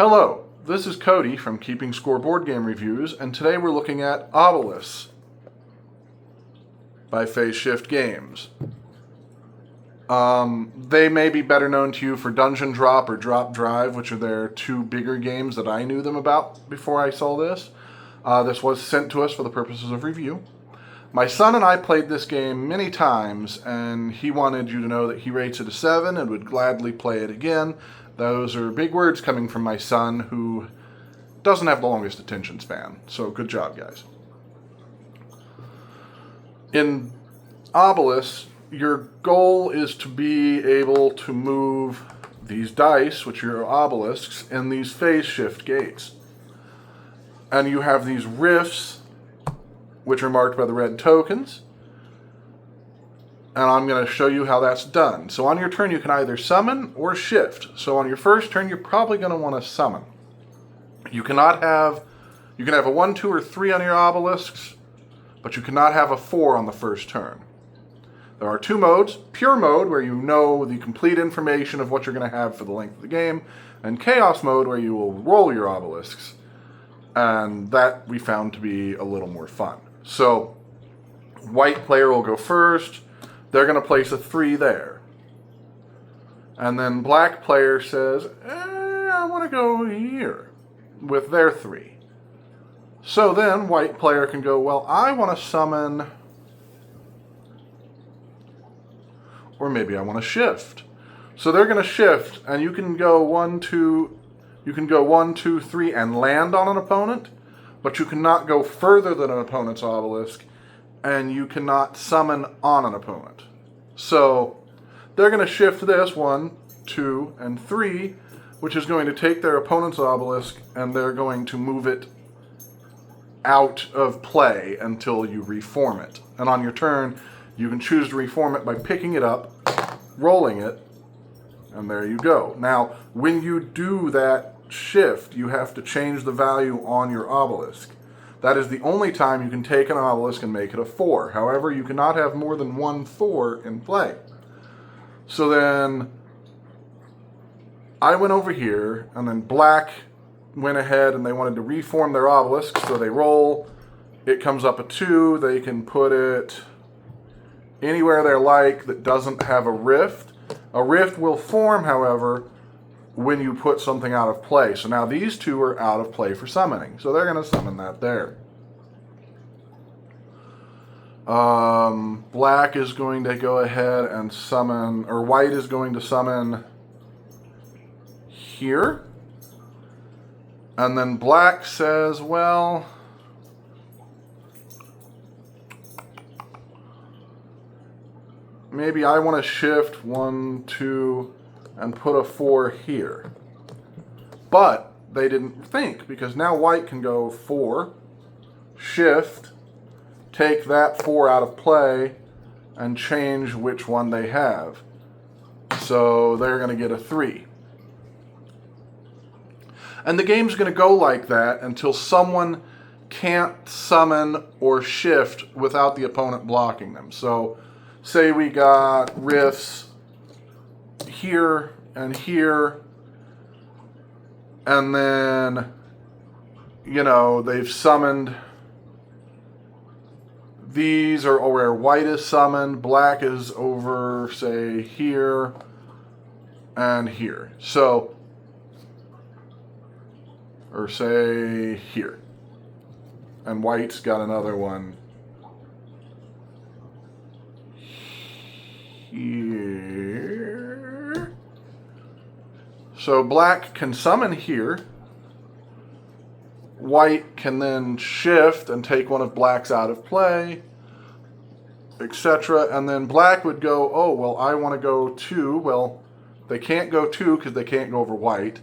Hello, this is Cody from Keeping Score Board Game Reviews, and today we're looking at Obelus by Phase Shift Games. They may be better known to you for Dungeon Drop or Drop Drive, which are their two bigger games that I knew them about before I saw this. This was sent to us for the purposes of review. My son and I played this game many times, and he wanted you to know that he rates it a 7 and would gladly play it again. Those are big words coming from my son, who doesn't have the longest attention span. So good job, guys. In Obelus, your goal is to be able to move these dice, which are obelisks, in these phase shift gates. And you have these rifts, which are marked by the red tokens. And I'm going to show you how that's done. So on your turn, you can either summon or shift. So on your first turn, you're probably going to want to summon. You can have a 1, 2, or 3 on your obelisks, but you cannot have a 4 on the first turn. There are 2 modes: pure mode, where you know the complete information of what you're going to have for the length of the game, and chaos mode, where you will roll your obelisks. And that we found to be a little more fun. So white player will go first. They're going to place a 3 there. And then black player says, I want to go here with their 3. So then white player can go, well, I want to summon, or maybe I want to shift. So they're going to shift, and you can go 1, 2, 3 and land on an opponent, but you cannot go further than an opponent's obelisk, and you cannot summon on an opponent. So they're going to shift this 1, 2, and 3, which is going to take their opponent's obelisk, and they're going to move it out of play until you reform it. And on your turn, you can choose to reform it by picking it up, rolling it, and there you go. Now, when you do that shift, you have to change the value on your obelisk. That is the only time you can take an obelisk and make it a 4. However, you cannot have more than 1 4 in play. So then I went over here, and then black went ahead and they wanted to reform their obelisk, so they roll. It comes up a 2. They can put it anywhere they like that doesn't have a rift. A rift will form, however, when you put something out of play. So now these 2 are out of play for summoning. So they're going to summon that there. Black is going to go ahead and summon, or white is going to summon here. And then black says, well, maybe I want to shift 1, 2, and put a 4 here. But they didn't think, because now white can go 4, shift, take that 4 out of play, and change which one they have. So they're going to get a 3. And the game's going to go like that until someone can't summon or shift without the opponent blocking them. So say we got rifts here and here, and then, they've summoned these, or where white is summoned, black is over, say, here and here. So, or say here. And white's got another one here. So black can summon here. White can then shift and take one of black's out of play, etc. And then black would go, oh, well, I want to go 2. Well, they can't go 2 because they can't go over white.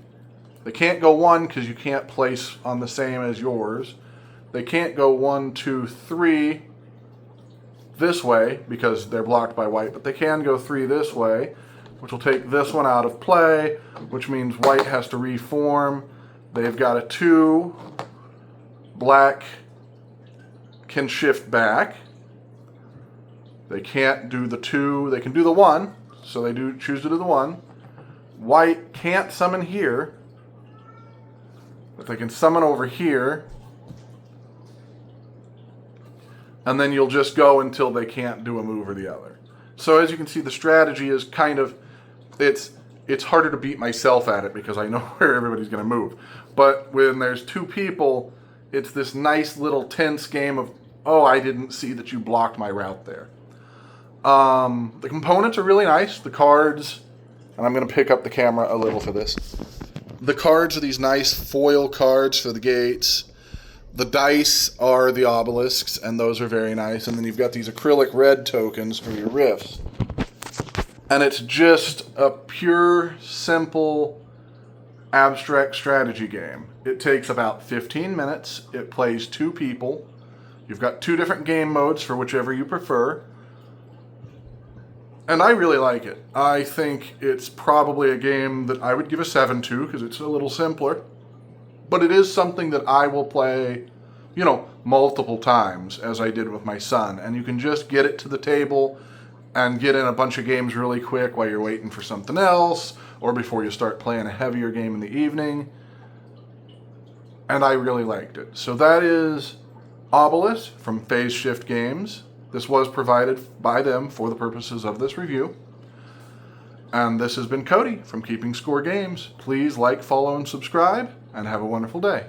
They can't go 1 because you can't place on the same as yours. They can't go 1, 2, 3 this way because they're blocked by white, but they can go 3 this way, which will take this one out of play, which means white has to reform. They've got a 2. Black can shift back. They can't do the 2. They can do the 1, so they do choose to do the 1. White can't summon here. But they can summon over here, and then you'll just go until they can't do a move or the other. So as you can see, the strategy is kind of, it's harder to beat myself at it because I know where everybody's going to move. But when there's two people, it's this nice little tense game of, oh, I didn't see that you blocked my route there. The components are really nice. The cards, and I'm going to pick up the camera a little for this. The cards are these nice foil cards for the gates. The dice are the obelisks, and those are very nice. And then you've got these acrylic red tokens for your rifts. And it's just a pure, simple, abstract strategy game. It takes about 15 minutes. It plays 2 people. You've got 2 different game modes for whichever you prefer. And I really like it. I think it's probably a game that I would give a 7 to because it's a little simpler. But it is something that I will play, you know, multiple times as I did with my son. And you can just get it to the table and get in a bunch of games really quick while you're waiting for something else or before you start playing a heavier game in the evening. And I really liked it. So that is Obelus from Phase Shift Games. This was provided by them for the purposes of this review. And this has been Cody from Keeping Score Games. Please like, follow, and subscribe, and have a wonderful day.